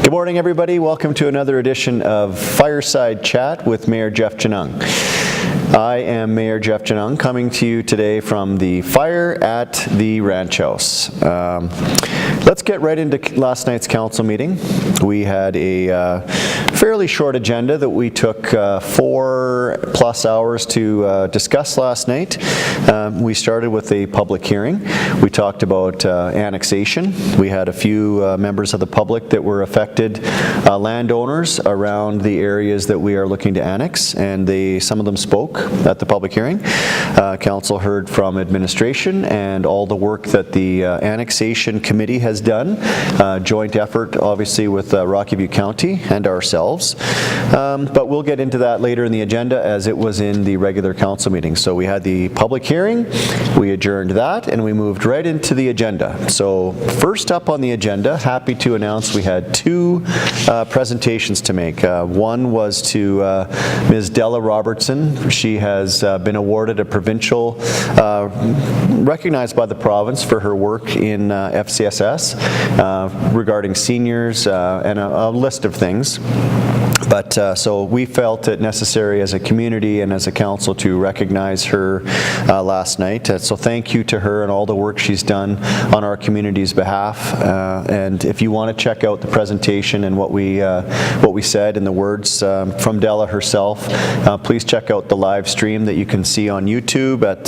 Good morning, everybody. Welcome to another edition of Fireside Chat with Mayor Jeff Genung. I am Mayor Jeff Genung, coming to you today from the fire at the Ranch House. Let's get right into last night's council meeting. We had a fairly short agenda that we took 4+ hours to discuss last night. We started with a public hearing. We talked about annexation. We had a few members of the public that were affected landowners around the areas that we are looking to annex, and some of them spoke at the public hearing. Council heard from administration and all the work that the annexation committee has done, joint effort obviously with Rocky View County and ourselves, but we'll get into that later in the agenda as it was in the regular council meeting. So we had the public hearing, we adjourned that, and we moved right into the agenda. So first up on the agenda, happy to announce we had two presentations to make. One was to Ms. Della Robertson. She has been awarded a provincial, recognized by the province for her work in FCSS regarding seniors and a list of things. But so we felt it necessary as a community and as a council to recognize her last night. So thank you to her and all the work she's done on our community's behalf. And if you want to check out the presentation and what we said and the words from Della herself, please check out the live stream that you can see on YouTube at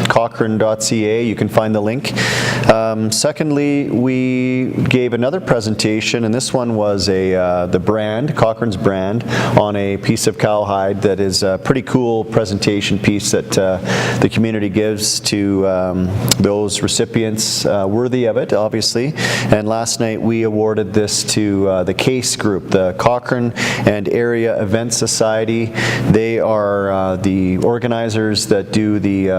Cochrane.ca. You can find the link. Secondly, we gave another presentation, and this one was the brand, Cochrane's brand, on a piece of cowhide that is a pretty cool presentation piece that the community gives to those recipients worthy of it, obviously. And last night we awarded this to the CASE group, the Cochrane and Area Event Society. They are the organizers that do the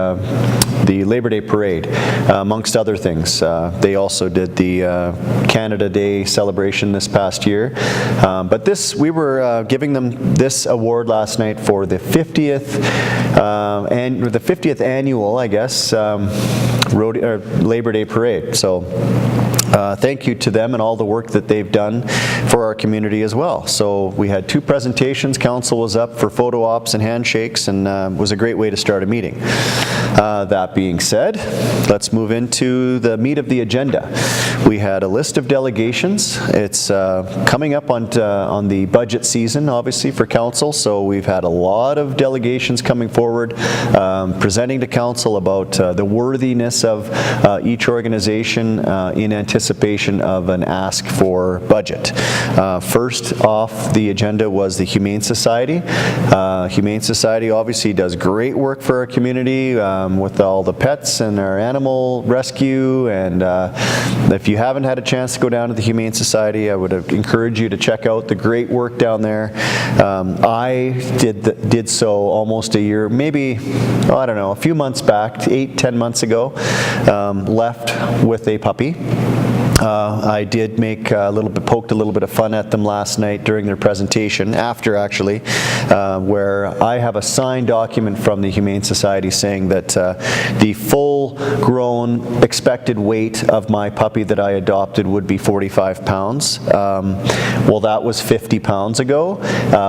Labor Day Parade, amongst other things. They also did the Canada Day celebration this past year. But we were giving them this award last night for the 50th annual, I guess, Labor Day Parade. So thank you to them and all the work that they've done for our community as well. So we had two presentations. Council was up for photo ops and handshakes, and was a great way to start a meeting. That being said, let's move into the meat of the agenda. We had a list of delegations. It's coming up on the budget season, obviously, for council, so we've had a lot of delegations coming forward, presenting to council about the worthiness of each organization in anticipation of an ask for budget. First off the agenda was the Humane Society. Humane Society obviously does great work for our community with all the pets and our animal rescue, and if you haven't had a chance to go down to the Humane Society, I would encourage you to check out the great work down there. I did so almost a year, maybe, I don't know, a few months back, 8-10 months ago, left with a puppy. I did poked a little bit of fun at them last night during their presentation, after actually, where I have a signed document from the Humane Society saying that the full-grown expected weight of my puppy that I adopted would be 45 pounds. Well, that was 50 pounds ago.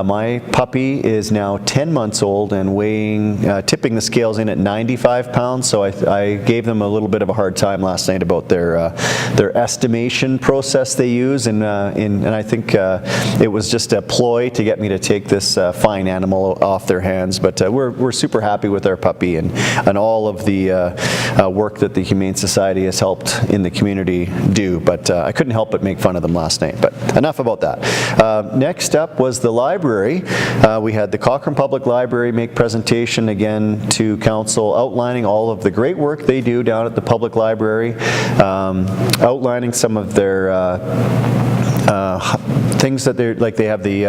My puppy is now 10 months old and tipping the scales in at 95 pounds, so I gave them a little bit of a hard time last night about their estimation process they use, and I think it was just a ploy to get me to take this fine animal off their hands. But we're super happy with our puppy and all of the work that the Humane Society has helped in the community do. But I couldn't help but make fun of them last night. But enough about that. Next up was the library. We had the Cochrane Public Library make presentation again to council, outlining all of the great work they do down at the public library, outlining some of their things that they have the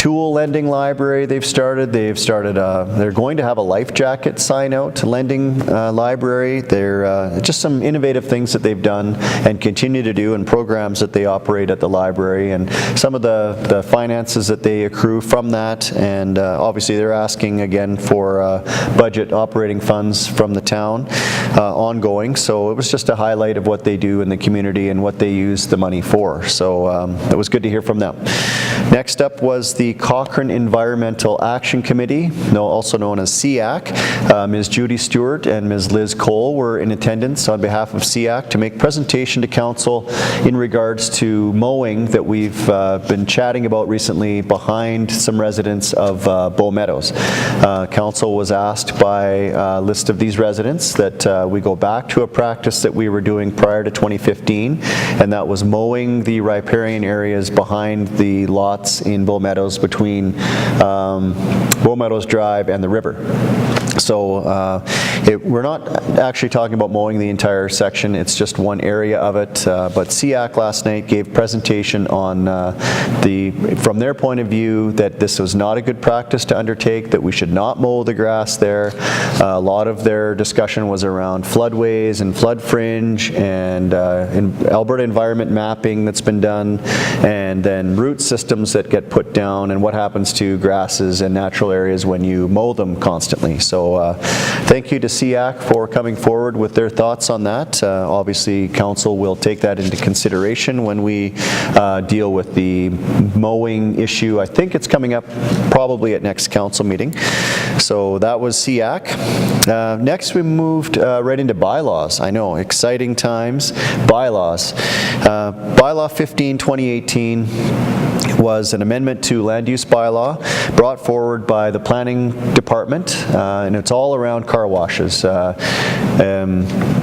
tool lending library they've started. They're going to have a life jacket sign out lending library. They're just some innovative things that they've done and continue to do, and programs that they operate at the library, and some of the finances that they accrue from that. And obviously they're asking again for budget operating funds from the town ongoing. So it was just a highlight of what they do in the community and what they use the money for. So it was good to hear from them. Next up was the Cochrane Environmental Action Committee, also known as CEAC. Ms. Judy Stewart and Ms. Liz Cole were in attendance on behalf of CEAC to make presentation to Council in regards to mowing that we've been chatting about recently behind some residents of Bow Meadows. Council was asked by a list of these residents that we go back to a practice that we were doing prior to 2015, and that was mowing the riparian areas behind the lots in Bow Meadows between Bow Meadows Drive and the river. So we're not actually talking about mowing the entire section, it's just one area of it, but CEAC last night gave presentation on from their point of view that this was not a good practice to undertake, that we should not mow the grass there. A lot of their discussion was around floodways and flood fringe and Alberta environment mapping that's been done, and then root systems that get put down, and what happens to grasses and natural areas when you mow them constantly. So thank you to CEAC for coming forward with their thoughts on that. Obviously, Council will take that into consideration when we deal with the mowing issue. I think it's coming up probably at next Council meeting. So that was CEAC. Next, we moved right into bylaws. I know, exciting times. Bylaws. Bylaw 15, 2018 was an amendment to land use bylaw brought forward by the planning department, and it's all around car washes.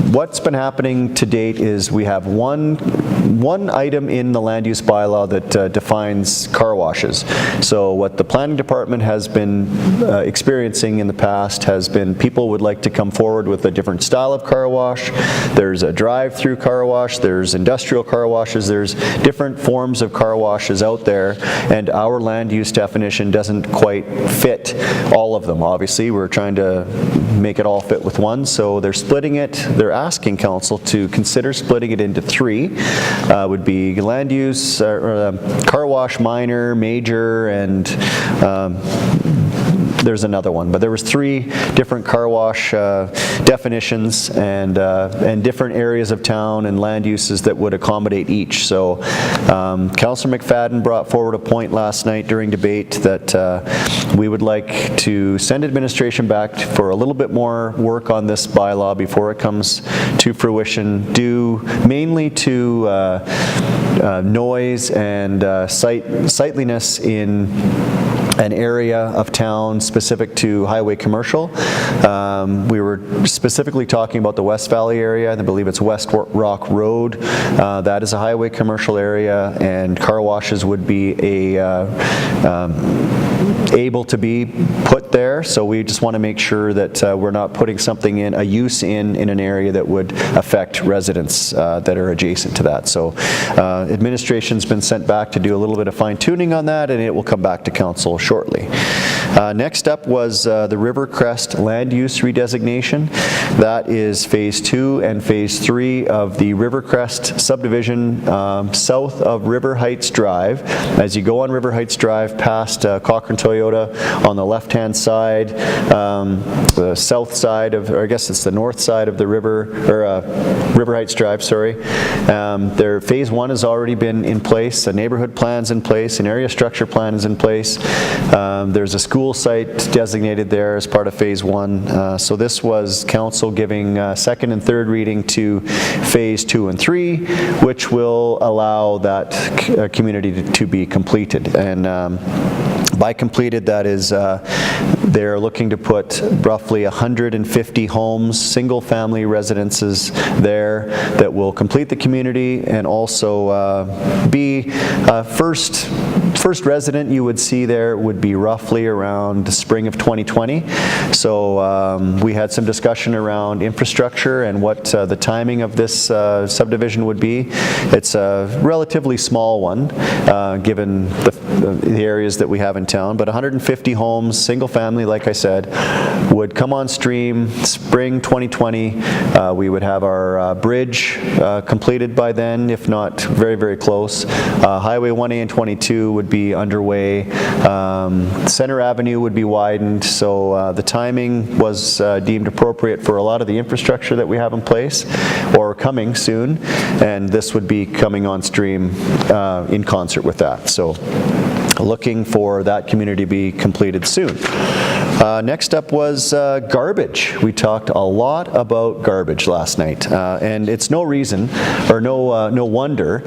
What's been happening to date is we have one item in the land use bylaw that defines car washes. So what the planning department has been experiencing in the past has been people would like to come forward with a different style of car wash. There's a drive-through car wash, there's industrial car washes, there's different forms of car washes out there, and our land use definition doesn't quite fit all of them. Obviously, we're trying to make it all fit with one, so they're splitting it. They're asking Council to consider splitting it into three. Would be land use, car wash minor, major, and there's another one, but there was three different car wash definitions and different areas of town and land uses that would accommodate each. So Councillor McFadden brought forward a point last night during debate that we would like to send administration back for a little bit more work on this bylaw before it comes to fruition, due mainly to noise and sightliness in an area of town specific to highway commercial. We were specifically talking about the West Valley area, and I believe it's West Rock Road. That is a highway commercial area, and car washes would be able to be put there. So we just want to make sure that we're not putting something in, a use in an area that would affect residents that are adjacent to that. So administration's been sent back to do a little bit of fine tuning on that, and it will come back to Council shortly. Next up was the River Crest land use redesignation. That is Phase 2 and Phase 3 of the River Crest subdivision south of River Heights Drive. As you go on River Heights Drive past Cochrane Toyota on the left-hand side, the south side of, or I guess it's the north side of the river, or River Heights Drive, sorry. Their Phase 1 has already been in place, a neighborhood plan's in place, an area structure plan is in place. There's a school site designated there as part of Phase 1. So this was Council giving second and third reading to Phase 2 and 3, which will allow that community to be completed. And by completed, that is They're looking to put roughly 150 homes, single-family residences there that will complete the community and also be first resident you would see there would be roughly around the spring of 2020. So we had some discussion around infrastructure and what the timing of this subdivision would be. It's a relatively small one given the areas that we have in town, but 150 homes, single family, like I said, would come on stream spring 2020. We would have our bridge completed by then, if not very, very close. Highway 1A and 22 would be underway. Center Avenue would be widened, so the timing was deemed appropriate for a lot of the infrastructure that we have in place or coming soon, and this would be coming on stream in concert with that. So looking for that community to be completed soon. Next up was garbage. We talked a lot about garbage last night, and it's no reason or no wonder.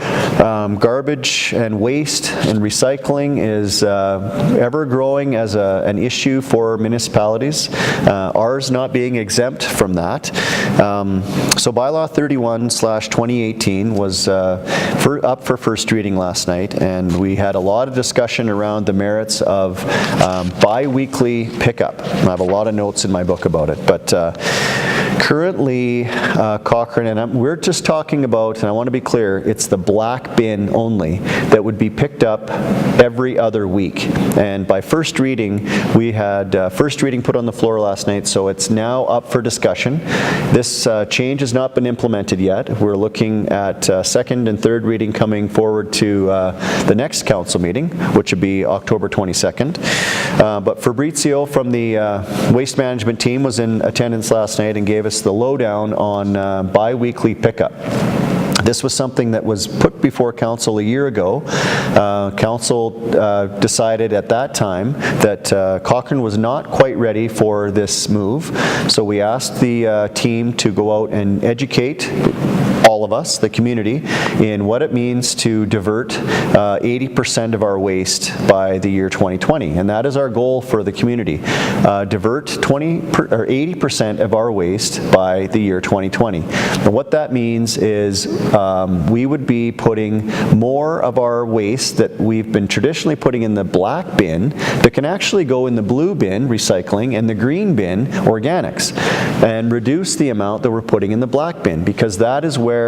Garbage and waste and recycling is ever growing as an issue for municipalities. Ours not being exempt from that. So bylaw 31/2018 was up for first reading last night, and we had a lot of discussion around the merits of bi-weekly pickup. I have a lot of notes in my book about it, but currently Cochrane, and we're just talking about, and I want to be clear, it's the black bin only that would be picked up every other week. And by first reading, we had first reading put on the floor last night, so it's now up for discussion. This change has not been implemented yet. We're looking at second and third reading coming forward to the next council meeting, which would be October 22nd. But Fabrizio from the waste management team was in attendance last night and gave us the lowdown on bi-weekly pickup. This was something that was put before council a year ago. Council decided at that time that Cochrane was not quite ready for this move, so we asked the team to go out and educate all of us, the community, in what it means to divert 80% of our waste by the year 2020, and that is our goal for the community. Divert 80% of our waste by the year 2020. And what that means is we would be putting more of our waste that we've been traditionally putting in the black bin that can actually go in the blue bin, recycling, and the green bin, organics, and reduce the amount that we're putting in the black bin, because that is where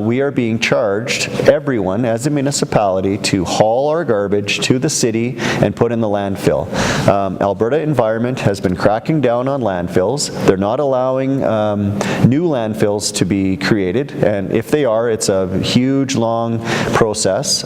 we are being charged, everyone as a municipality, to haul our garbage to the city and put in the landfill. Alberta Environment has been cracking down on landfills. They're not allowing new landfills to be created, and if they are, it's a huge, long process.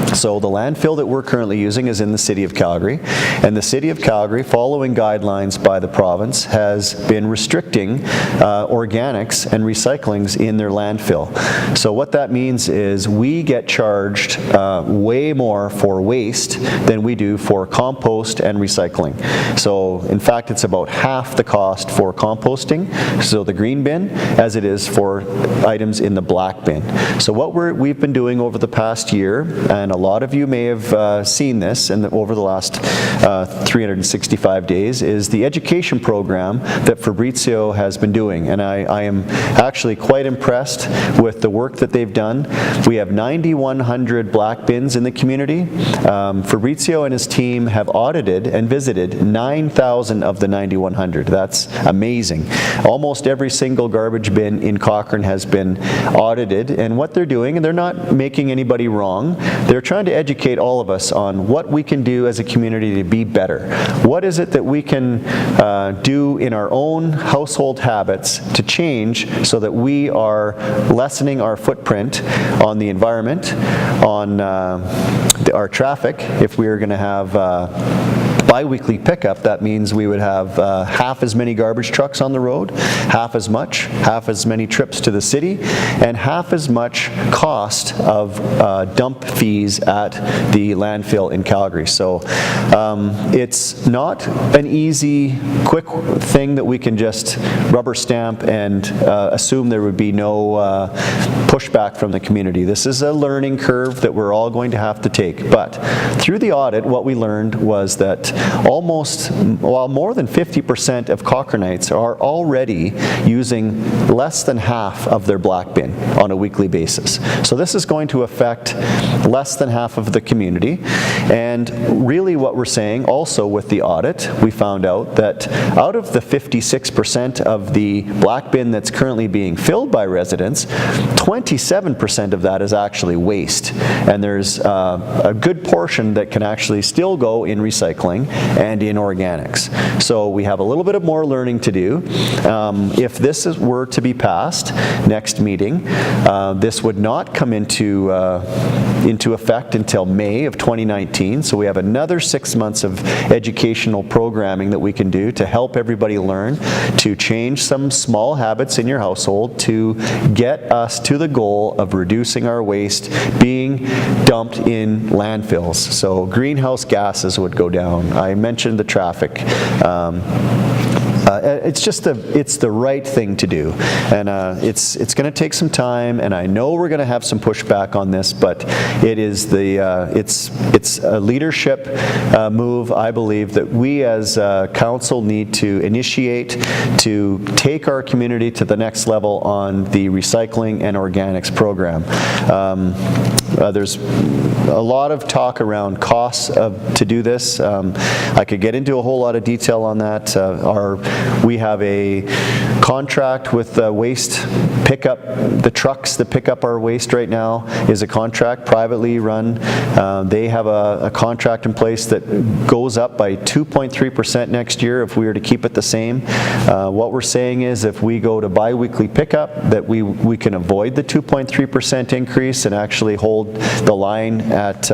So the landfill that we're currently using is in the City of Calgary, and the City of Calgary, following guidelines by the province, has been restricting organics and recyclings in their landfill. So what that means is we get charged way more for waste than we do for compost and recycling. So in fact, it's about half the cost for composting, so the green bin, as it is for items in the black bin. So what we've been doing over the past year, and a lot of you may have seen this over the last 365 days, is the education program that Fabrizio has been doing. And I am actually quite impressed with the work that they've done. We have 9,100 black bins in the community. Fabrizio and his team have audited and visited 9,000 of the 9,100. That's amazing. Almost every single garbage bin in Cochrane has been audited, and what they're doing, and they're not making anybody wrong, they're trying to educate all of us on what we can do as a community to be better. What is it that we can do in our own household habits to change so that we are lessening our footprint on the environment, on our traffic. If we are going to have bi-weekly pickup, that means we would have half as many garbage trucks on the road, half as many trips to the city, and half as much cost of dump fees at the landfill in Calgary. So it's not an easy, quick thing that we can just rubber stamp and assume there would be no pushback from the community. This is a learning curve that we're all going to have to take. But through the audit, what we learned was that more than 50% of Cochranites are already using less than half of their black bin on a weekly basis. So this is going to affect less than half of the community. And really what we're saying also with the audit, we found out that out of the 56% of the black bin that's currently being filled by residents, 27% of that is actually waste. And there's a good portion that can actually still go in recycling and in organics. So we have a little bit of more learning to do. If this were to be passed next meeting, this would not come into effect until May of 2019. So we have another 6 months of educational programming that we can do to help everybody learn to change some small habits in your household to get us to the goal of reducing our waste being dumped in landfills. So greenhouse gases would go down. I mentioned the traffic. It's the right thing to do, and it's going to take some time, and I know we're going to have some pushback on this, but it's a leadership move, I believe, that we as council need to initiate to take our community to the next level on the recycling and organics program. There's a lot of talk around costs to do this. I could get into a whole lot of detail on that. We have a contract with waste pickup. The trucks that pick up our waste right now is a contract, privately run. They have a contract in place that goes up by 2.3% next year if we were to keep it the same. What we're saying is if we go to bi-weekly pickup, that we can avoid the 2.3% increase and actually hold the line at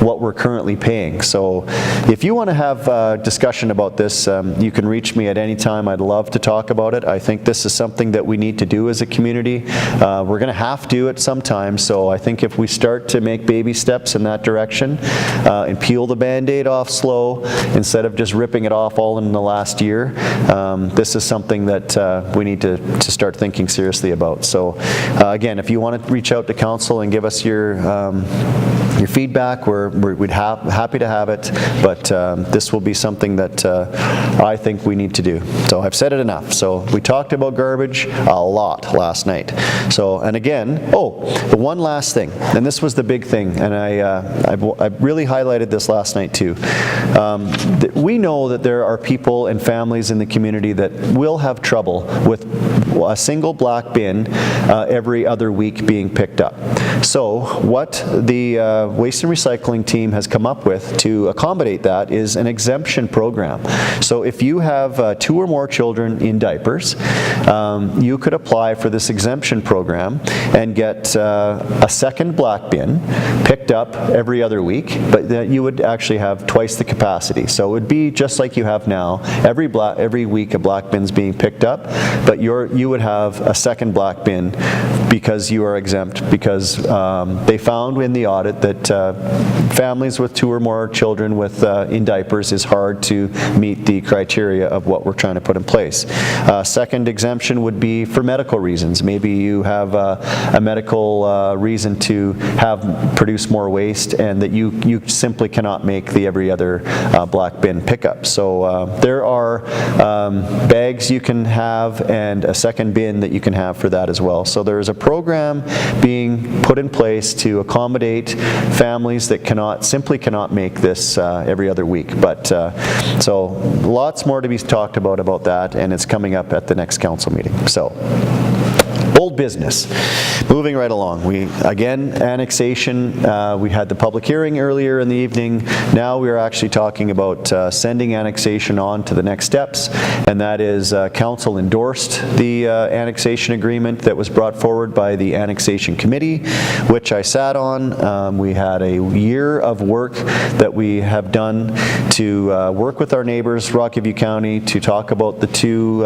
what we're currently paying. So if you want to have a discussion about this, you can reach me at any time. I'd love to talk about it. I think this is something that we need to do as a community. We're going to have to at some time, so I think if we start to make baby steps in that direction and peel the Band-Aid off slow instead of just ripping it off all in the last year, this is something that we need to start thinking seriously about. So again, if you want to reach out to council and give us your feedback, we'd happy to have it, but this will be something that I think we need to do. So I've said it enough. So we talked about garbage a lot last night. So, and again, the one last thing, and this was the big thing, and I really highlighted this last night too. We know that there are people and families in the community that will have trouble with a single black bin every other week being picked up. So what the Waste and Recycling team has come up with to accommodate that is an exemption program. So if you have 2 or more children in diapers, you could apply for this exemption program and get a second black bin picked up every other week, but that you would actually have twice the capacity. So it would be just like you have now. Every week a black bin's being picked up, but you would have a second black bin because you are exempt, because they found in the audit that families with 2 or more children in diapers is hard to meet the criteria of what we're trying to put in place. Second exemption would be for medical reasons. Maybe you have a medical reason to produce more waste, and that you simply cannot make the every other black bin pickup. So there are bags you can have and a second bin that you can have for that as well. So there is a program being put in place to accommodate families that simply cannot make this every other week. But so lots more to be talked about that, and it's coming up at the next council meeting. So old business. Moving right along. Again, annexation. We had the public hearing earlier in the evening. Now we are actually talking about sending annexation on to the next steps, and that is council endorsed the annexation agreement that was brought forward by the annexation committee, which I sat on. We had a year of work that we have done to work with our neighbors, Rocky View County, to talk about the 2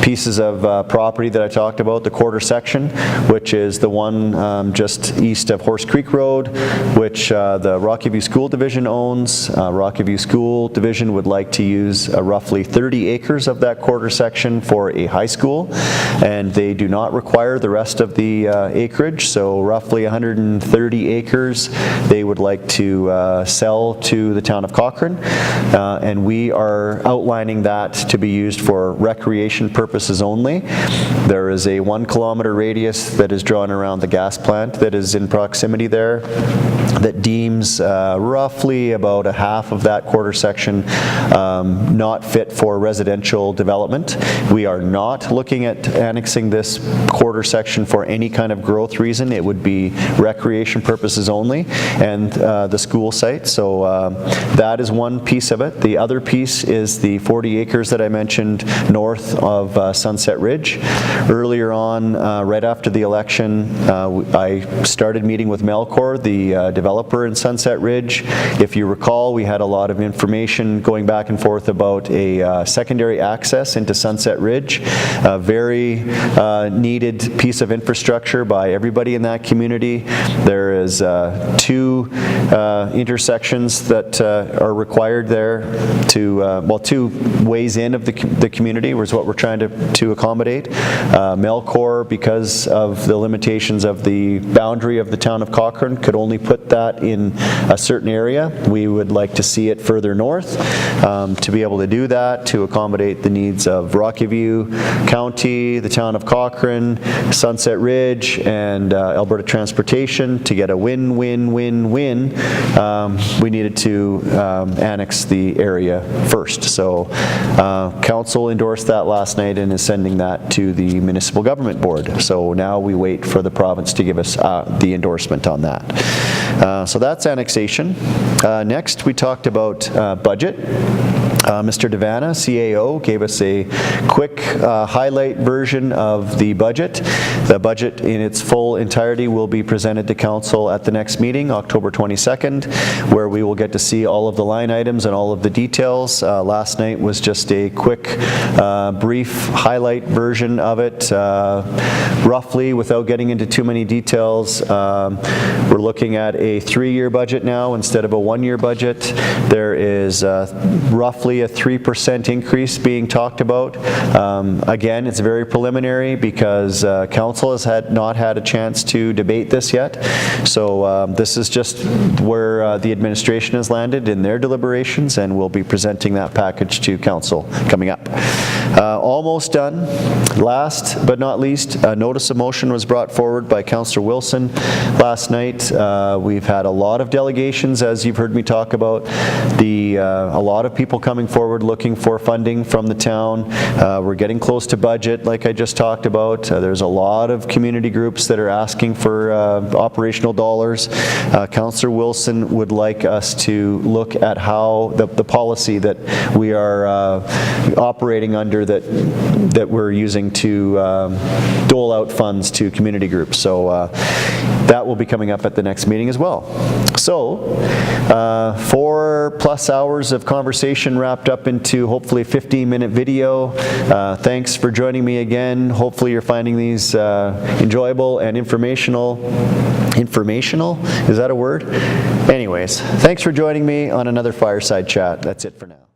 pieces of property that I talked about, the quarter section, which is the one just east of Horse Creek Road, which the Rocky View School Division owns. Rocky View School Division would like to use roughly 30 acres of that quarter section for a high school, and they do not require the rest of the acreage, so roughly 130 acres they would like to sell to the town of Cochrane, and we are outlining that to be used for recreation purposes only. There is a 1 kilometer radius that is drawn around the gas plant that is in proximity there that deems roughly about a half of that quarter section not fit for residential development. We are not looking at annexing this quarter section for any kind of growth reason. It would be recreation purposes only, and the school site. So that is one piece of it. The other piece is the 40 acres that I mentioned north of Sunset Ridge. Earlier on, right after the election, I started meeting with Melcor, the developer in Sunset Ridge. If you recall, we had a lot of information going back and forth about a secondary access into Sunset Ridge, a very needed piece of infrastructure by everybody in that community. There is 2 intersections that are required there to, well, 2 ways in of the community was what we're trying to accommodate. Melcor, because of the limitations of the boundary of the town of Cochrane, could only put that in a certain area. We would like to see it further north to be able to do that, to accommodate the needs of Rocky View County, the town of Cochrane, Sunset Ridge, and Alberta Transportation. To get a win-win-win-win, we needed to annex the area first. So council endorsed that last night and is sending that to the municipal government board. So now we wait for the province to give us the endorsement on that. So that's annexation. Next, we talked about budget. Mr. Devana, CAO, gave us a quick highlight version of the budget. The budget in its full entirety will be presented to council at the next meeting, October 22nd, where we will get to see all of the line items and all of the details. Last night was just a quick, brief highlight version of it. Roughly, without getting into too many details, we're looking at a 3-year budget now instead of a 1-year budget. There is roughly a 3% increase being talked about. Again, it's very preliminary because council has not had a chance to debate this yet. So this is just where the administration has landed in their deliberations, and we'll be presenting that package to council coming up. Almost done. Last but not least, a notice of motion was brought forward by Councillor Wilson last night. We've had a lot of delegations, as you've heard me talk about. A lot of people coming forward looking for funding from the town. We're getting close to budget, like I just talked about. There's a lot of community groups that are asking for operational dollars. Councillor Wilson would like us to look at how the policy that we are operating under that we're using to dole out funds to community groups. So that will be coming up at the next meeting as well. So 4+ hours of conversation wrapped up into hopefully a 15-minute video. Thanks for joining me again. Hopefully you're finding these enjoyable and informational. Informational? Is that a word? Anyways, thanks for joining me on another Fireside Chat. That's it for now.